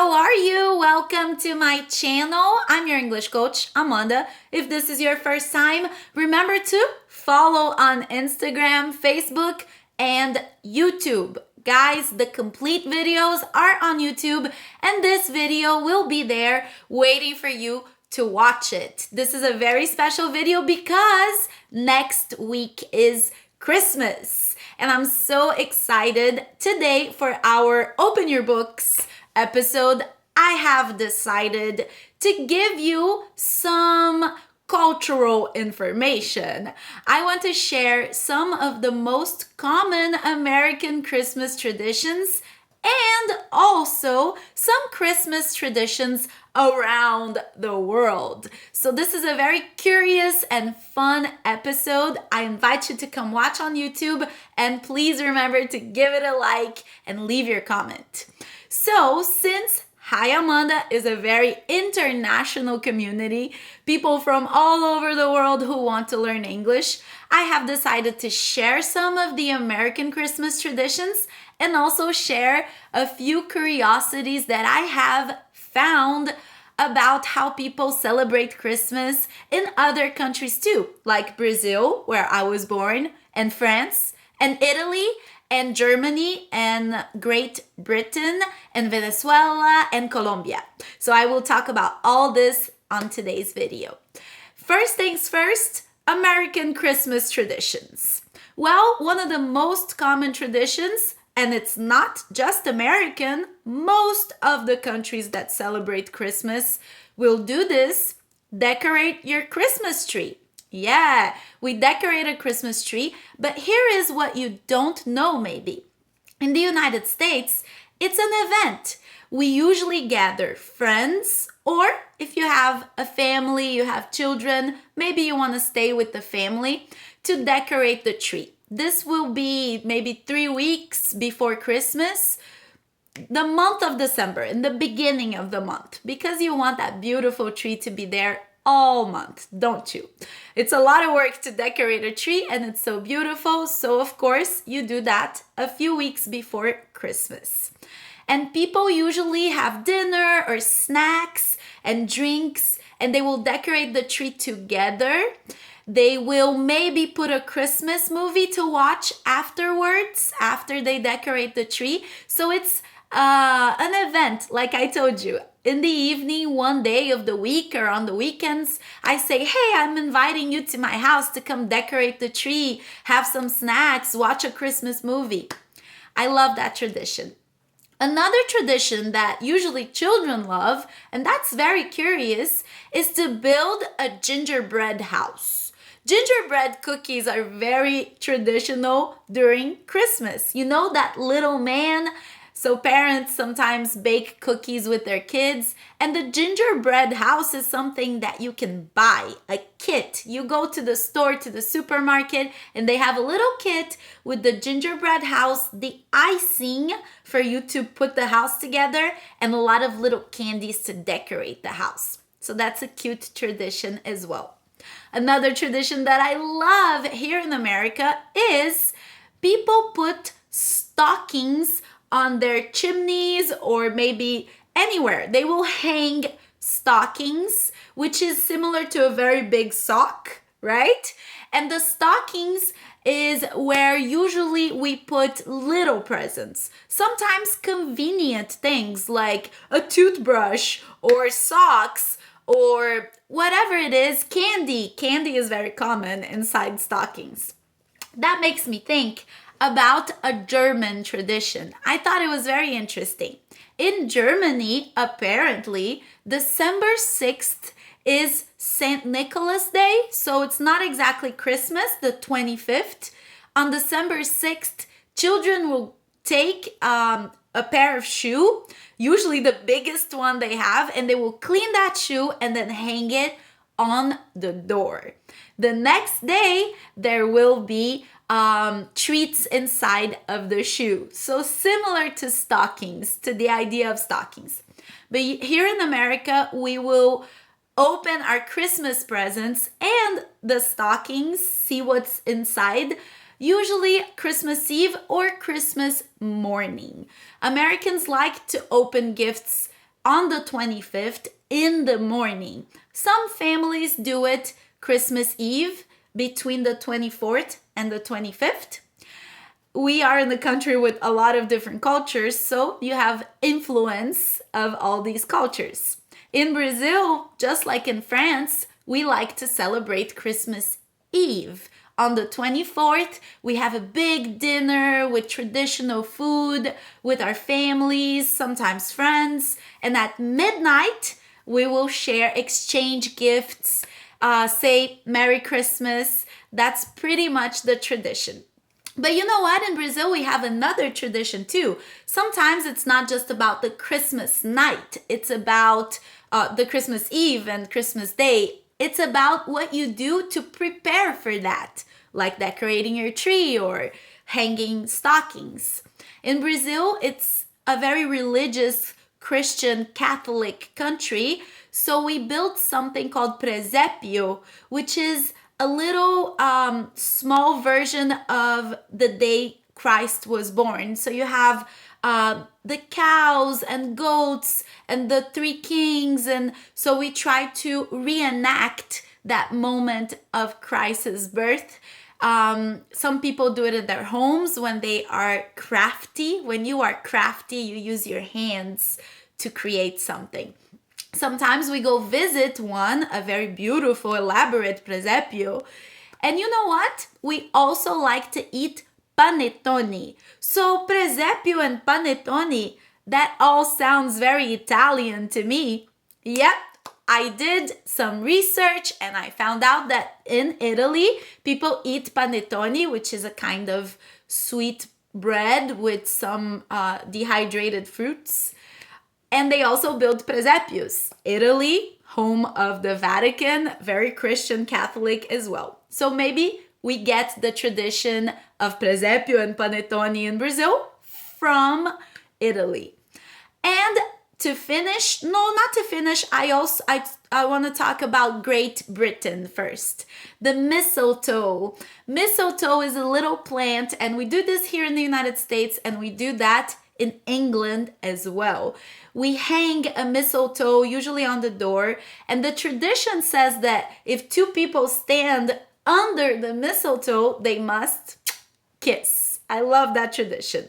how are you? Welcome to my channel. I'm your English coach, Amanda. If this is your first time, remember to follow on Instagram, Facebook, and YouTube. Guys, the complete videos are on YouTube, and this video will be there waiting for you to watch it. This is a very special video because next week is Christmas, and I'm so excited today for our Open Your Books episode. I have decided to give you some cultural information. I want to share some of the most common American Christmas traditions and also some Christmas traditions around the world. So this is a very curious and fun episode. I invite you to come watch on YouTube, and please remember to give it a like and leave your comment. So since Hi Amanda is a very international community, people from all over the world who want to learn English, I have decided to share some of the American Christmas traditions and also share a few curiosities that I have found about how people celebrate Christmas in other countries too, like Brazil, where I was born, and France, and Italy, and Germany, and Great Britain, and Venezuela, and Colombia. So I will talk about all this on today's video. First things first, American Christmas traditions. Well, one of the most common traditions, and it's not just American, most of the countries that celebrate Christmas will do this: decorate your Christmas tree. Yeah, we decorate a Christmas tree, but here is what you don't know maybe. In the United States, it's an event. We usually gather friends, or if you have a family, you have children, maybe you want to stay with the family to decorate the tree. This will be maybe 3 weeks before Christmas, the month of December, in the beginning of the month, because you want that beautiful tree to be there all month, don't you? It's a lot of work to decorate a tree, and it's so beautiful. So of course you do that a few weeks before Christmas. And people usually have dinner or snacks and drinks, and they will decorate the tree together. They will maybe put a Christmas movie to watch afterwards, after they decorate the tree. So it's an event, like I told you. In the evening, one day of the week or on the weekends, I say, hey, I'm inviting you to my house to come decorate the tree, have some snacks, watch a Christmas movie. I love that tradition. Another tradition that usually children love, and that's very curious, is to build a gingerbread house. Gingerbread cookies are very traditional during Christmas. You know that little man? So parents sometimes bake cookies with their kids, and the gingerbread house is something that you can buy, a kit. You go to the store, to the supermarket, and they have a little kit with the gingerbread house, the icing for you to put the house together, and a lot of little candies to decorate the house. So that's a cute tradition as well. Another tradition that I love here in America is people put stockings on their chimneys or maybe anywhere. They will hang stockings, which is similar to a very big sock, right? And the stockings is where usually we put little presents, sometimes convenient things like a toothbrush or socks or whatever it is, candy. Candy is very common inside stockings. That makes me think about a German tradition. I thought it was very interesting. In Germany, apparently, December 6th is St. Nicholas Day, so it's not exactly Christmas, the 25th. On December 6th, children will take a pair of shoe, usually the biggest one they have, and they will clean that shoe and then hang it on the door. The next day, there will be treats inside of the shoe. So similar to stockings, to the idea of stockings. But here in America, we will open our Christmas presents and the stockings, see what's inside, usually Christmas Eve or Christmas morning. Americans like to open gifts on the 25th in the morning. Some families do it Christmas Eve between the 24th and the 25th. We are in the country with a lot of different cultures, so you have influence of all these cultures. In Brazil, just like in France, we like to celebrate Christmas Eve. On the 24th, we have a big dinner with traditional food with our families, sometimes friends, and at midnight, we will exchange gifts, say Merry Christmas. That's pretty much the tradition. But you know what? In Brazil, we have another tradition too. Sometimes it's not just about the Christmas night. It's about the Christmas Eve and Christmas Day. It's about what you do to prepare for that, like decorating your tree or hanging stockings. In Brazil, it's a very religious Christian Catholic country. So we built something called presépio, which is a little small version of the day Christ was born. So you have the cows and goats and the three kings. And so we try to reenact that moment of Christ's birth. Some people do it in their homes when they are crafty. When you are crafty, you use your hands to create something. Sometimes we go visit one, a very beautiful, elaborate presépio. And you know what? We also like to eat panettone. So presépio and panettone, that all sounds very Italian to me. Yep, I did some research and I found out that in Italy, people eat panettone, which is a kind of sweet bread with some dehydrated fruits. And they also build presépios. Italy, home of the Vatican, very Christian Catholic as well. So maybe we get the tradition of presépio and panettone in Brazil from Italy. And to finish, I want to talk about Great Britain first. The mistletoe. Mistletoe is a little plant, and we do this here in the United States, and we do that in England as well. We hang a mistletoe usually on the door, and the tradition says that if two people stand under the mistletoe, they must kiss. I love that tradition.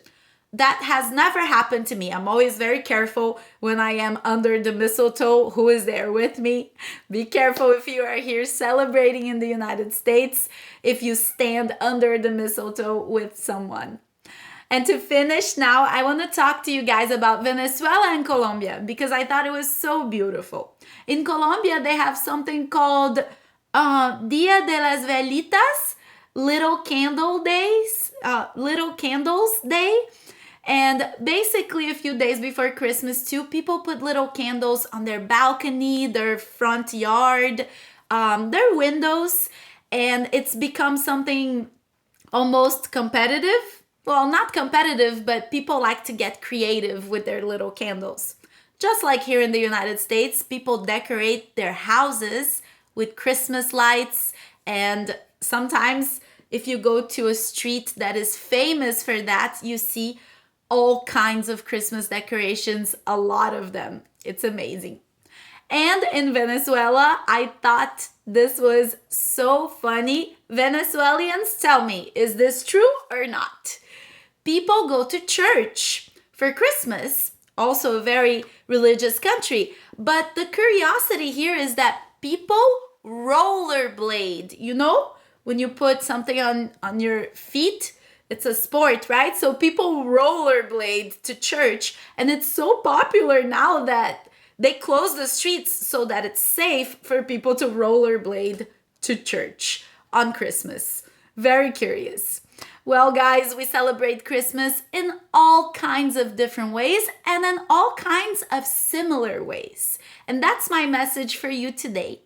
That has never happened to me. I'm always very careful when I am under the mistletoe. Who is there with me? Be careful if you are here celebrating in the United States, if you stand under the mistletoe with someone. And to finish now, I want to talk to you guys about Venezuela and Colombia because I thought it was so beautiful. In Colombia, they have something called Dia de las Velitas, Little Candles Day. And basically a few days before Christmas too, people put little candles on their balcony, their front yard, their windows, and it's become something almost competitive. Well, not competitive, but people like to get creative with their little candles. Just like here in the United States, people decorate their houses with Christmas lights. And sometimes if you go to a street that is famous for that, you see all kinds of Christmas decorations, a lot of them. It's amazing. And in Venezuela, I thought this was so funny. Venezuelans, tell me, is this true or not? People go to church for Christmas, also a very religious country. But the curiosity here is that people rollerblade. You know, when you put something on your feet, it's a sport, right? So people rollerblade to church. And it's so popular now that they close the streets so that it's safe for people to rollerblade to church on Christmas. Very curious. Well, guys, we celebrate Christmas in all kinds of different ways and in all kinds of similar ways. And that's my message for you today.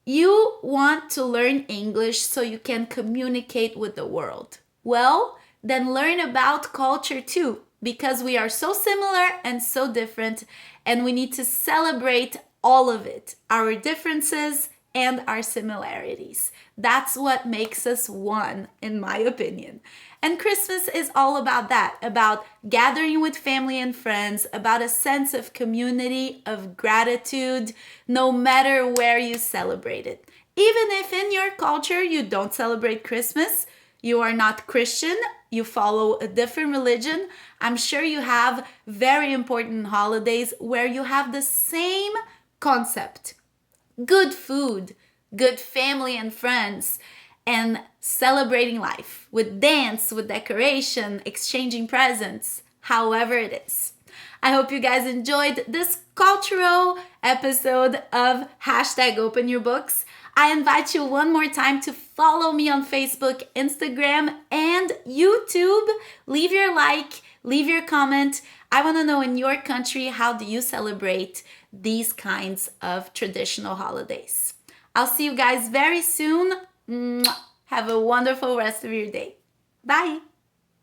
You want to learn English so you can communicate with the world. Well, then learn about culture too, because we are so similar and so different, and we need to celebrate all of it, our differences and our similarities. That's what makes us one, in my opinion. And Christmas is all about that, about gathering with family and friends, about a sense of community, of gratitude, no matter where you celebrate it. Even if in your culture you don't celebrate Christmas, you are not Christian, you follow a different religion, I'm sure you have very important holidays where you have the same concept: good food, good family and friends, and celebrating life with dance, with decoration, exchanging presents, however it is. I hope you guys enjoyed this cultural episode of hashtag open your books. I invite you one more time to follow me on Facebook, Instagram, and YouTube. Leave your like, leave your comment. I want to know, in your country, how do you celebrate these kinds of traditional holidays? I'll see you guys very soon. Have a wonderful rest of your day. Bye.